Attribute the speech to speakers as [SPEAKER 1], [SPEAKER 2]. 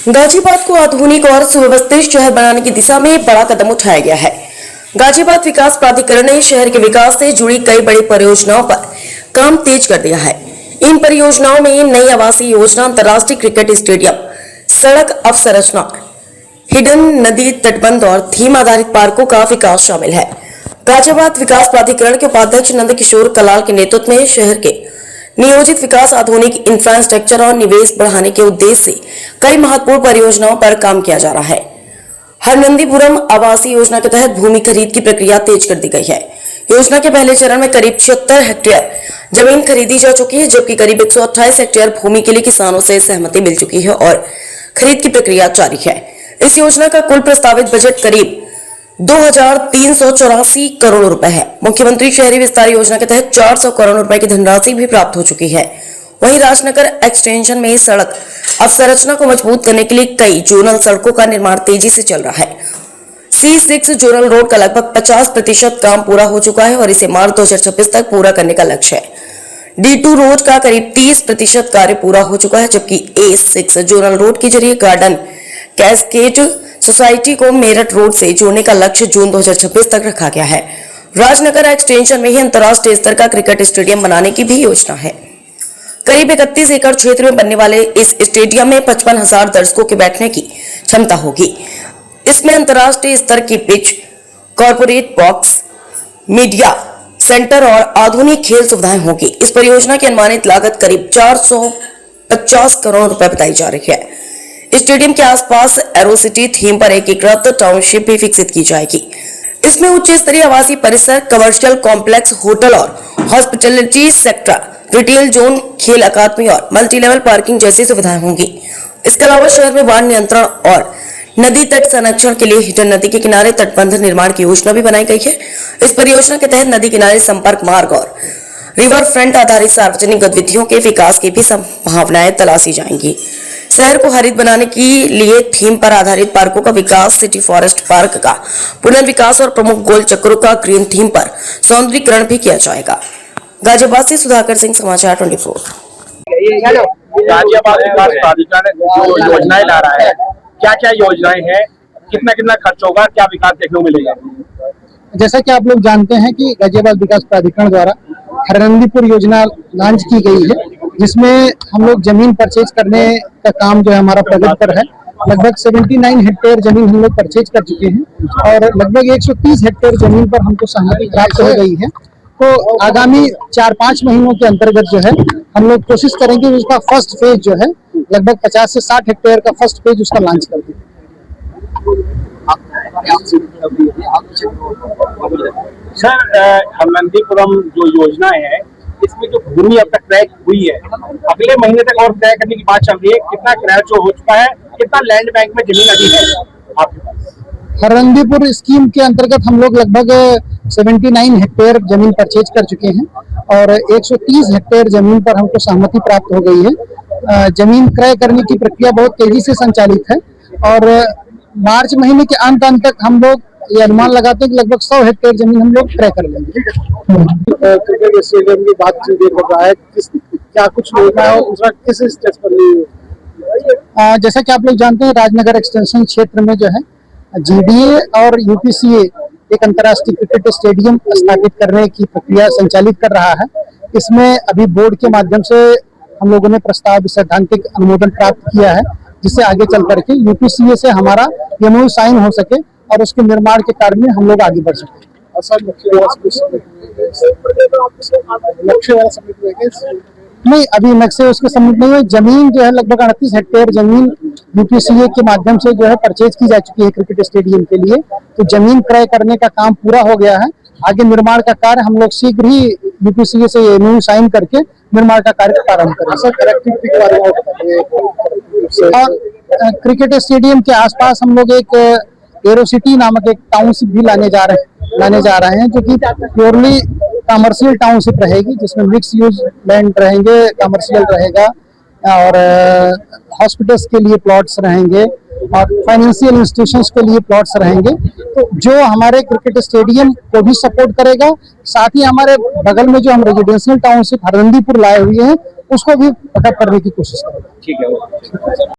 [SPEAKER 1] गाजियाबाद को आधुनिक और सुव्यवस्थित शहर बनाने की दिशा में बड़ा कदम उठाया गया है। गाजियाबाद विकास प्राधिकरण ने शहर के विकास से जुड़ी कई बड़ी परियोजनाओं पर काम तेज कर दिया है। इन परियोजनाओं में नई आवासीय योजना, अंतर्राष्ट्रीय क्रिकेट स्टेडियम, सड़क अवसंरचना, हिडन नदी तटबंध और थीम आधारित पार्कों का विकास शामिल है। गाजियाबाद विकास प्राधिकरण के उपाध्यक्ष नंद किशोर कलाल के नेतृत्व में शहर के नियोजित विकास, आधुनिक इंफ्रास्ट्रक्चर और निवेश बढ़ाने के उद्देश्य से कई महत्वपूर्ण परियोजनाओं पर काम किया जा रहा है। हरनंदीपुरम आवासीय योजना के तहत भूमि खरीद की प्रक्रिया तेज कर दी गई है। योजना के पहले चरण में करीब 76 हेक्टेयर जमीन खरीदी जा चुकी है, जबकि करीब 128 हेक्टेयर भूमि के लिए किसानों से सहमति मिल चुकी है और खरीद की प्रक्रिया जारी है। इस योजना का कुल प्रस्तावित बजट करीब 2384 करोड़ रुपए है। मुख्यमंत्री शहरी विस्तार योजना के तहत 400 करोड़ रुपए की धनराशि भी प्राप्त हो चुकी है। वहीं राजनगर एक्सटेंशन में सड़क अवसंरचना को मजबूत करने के लिए कई जोनल सड़कों का निर्माण तेजी से चल रहा है। C6 जोनल रोड का लगभग 50% काम पूरा हो चुका है और इसे मार्च 2026 तक पूरा करने का लक्ष्य है। D2 रोड का करीब 30% कार्य पूरा हो चुका है, जबकि A6 जोनल रोड के जरिए गार्डन कैस्केड सोसाइटी को मेरठ रोड से जोड़ने का लक्ष्य जून 2026 तक रखा गया है। राजनगर एक्सटेंशन में ही अंतर्राष्ट्रीय स्तर का क्रिकेट स्टेडियम बनाने की भी योजना है। करीब 31 एकड़ क्षेत्र में बनने वाले इस स्टेडियम में 55,000 दर्शकों के बैठने की क्षमता होगी। इसमें अंतर्राष्ट्रीय स्तर की pitch, corporate box, media centre और आधुनिक खेल सुविधाएं होगी। इस परियोजना की अनुमानित लागत करीब 450 करोड़ रुपए बताई जा रही है। स्टेडियम के आसपास एरोसिटी थीम पर एकीकृत टाउनशिप भी विकसित की जाएगी। इसमें उच्च स्तरीय आवासीय परिसर, कमर्शियल कॉम्प्लेक्स, होटल और हॉस्पिटैलिटी सेक्टर, रिटेल जोन, खेल अकादमी और मल्टी लेवल पार्किंग जैसी सुविधाएं होंगी। इसके अलावा शहर में बाढ़ नियंत्रण और नदी तट संरक्षण के लिए हिडन नदी के किनारे तटबंध निर्माण की योजना भी बनाई गई है। इस परियोजना के तहत नदी किनारे संपर्क मार्ग और रिवर फ्रंट आधारित सार्वजनिक गतिविधियों के विकास की भी संभावनाएं तलाशी जाएंगी। शहर को हरित बनाने के लिए थीम पर आधारित पार्कों का विकास, सिटी फॉरेस्ट पार्क का पुनर्विकास और प्रमुख गोल चक्रों का ग्रीन थीम पर सौंदर्यीकरण भी किया जाएगा। गाजियाबाद से सुधाकर सिंह, समाचार 24।
[SPEAKER 2] गाजियाबाद विकास प्राधिकरण जो योजनाएं ला रहा है, क्या क्या योजनाएं हैं, कितना कितना खर्च होगा, क्या विकास देखने को मिलेगा?
[SPEAKER 3] जैसा कि आप लोग जानते हैं कि गाजियाबाद विकास प्राधिकरण द्वारा हरनंदीपुर योजना लॉन्च की गई है, जिसमें हम लोग जमीन परचेज करने का काम जो है हमारा प्रगति पर है। लगभग 79 हेक्टेयर जमीन हम लोग परचेज कर चुके हैं और लगभग 130 हेक्टेयर जमीन पर हमको सहमति प्राप्त हो गई है। तो आगामी 4-5 महीनों के अंतर्गत जो है हम लोग कोशिश करेंगे उसका फर्स्ट फेज जो है लगभग 50 से 60 हेक्टेयर का फर्स्ट फेज उसका लॉन्च कर दें।
[SPEAKER 2] सर, हरनंदीपुरम जो योजना है, इसमें जो भूमि अब तक क्रय हुई है, अगले महीने तक और क्रय करने की बात चल रही है। कितना क्रय जो हो चुका है, कितना लैंड बैंक में जमीन अभी है आपके पास?
[SPEAKER 3] हरनंदीपुर स्कीम के अंतर्गत हम लोग लगभग 79 हेक्टेयर जमीन परचेज कर चुके हैं और 130 हेक्टेयर जमीन पर हमको सहमति प्राप्त हो गई है। जमीन क्रय करने की प्रक्रिया बहुत तेजी से संचालित है और मार्च महीने के अंत तक हम लोग ये अनुमान लगाते हैं कि लगभग 100 हेक्टेयर जमीन हम लोग क्रय कर लेंगे।
[SPEAKER 4] क्रिकेट स्टेडियम की बात चल रहा है, क्या कुछ होगा और दूसरा किस स्टेज पर नहीं?
[SPEAKER 3] जैसा कि आप लोग जानते हैं, राजनगर एक्सटेंशन क्षेत्र में जो है GDA और UPCA एक अंतर्राष्ट्रीय क्रिकेट स्टेडियम स्थापित करने की प्रक्रिया संचालित कर रहा है। इसमें अभी बोर्ड के माध्यम से हम लोगों ने प्रस्ताव सैद्धांतिक अनुमोदन प्राप्त किया है, जिससे आगे चल करके UPCA से हमारा MOU साइन हो सके और उसके निर्माण के कार्य में हम लोग आगे बढ़ सके। नहीं, अभी नक्शे उसके सबमिट नहीं हुए। जमीन जो है लगभग 38 हेक्टेयर जमीन UPCA के माध्यम से जो है परचेज की जा चुकी है क्रिकेट स्टेडियम के लिए। तो जमीन क्रय करने का काम पूरा हो गया है। आगे निर्माण का कार्य हम लोग शीघ्र ही UPCA से MOU साइन करके निर्माण का कार्य प्रारंभ करेंगे। और क्रिकेट स्टेडियम के आसपास हम लोग एक एरोसिटी नामक एक टाउनशिप भी लाने जा रहे हैं, जो कि प्योरली कमर्शियल टाउनशिप रहेगी, जिसमें मिक्स यूज लैंड रहेंगे, कमर्शियल रहेगा और हॉस्पिटल्स के लिए प्लॉट्स रहेंगे और फाइनेंशियल इंस्टीट्यूशंस के लिए प्लॉट्स रहेंगे। तो जो हमारे क्रिकेट स्टेडियम को भी सपोर्ट करेगा, साथ ही हमारे बगल में जो हम रेजिडेंशियल टाउनशिप हरनंदीपुर लाए हुए हैं उसको भी पकड़ करने की कोशिश करेंगे।
[SPEAKER 2] ठीक है।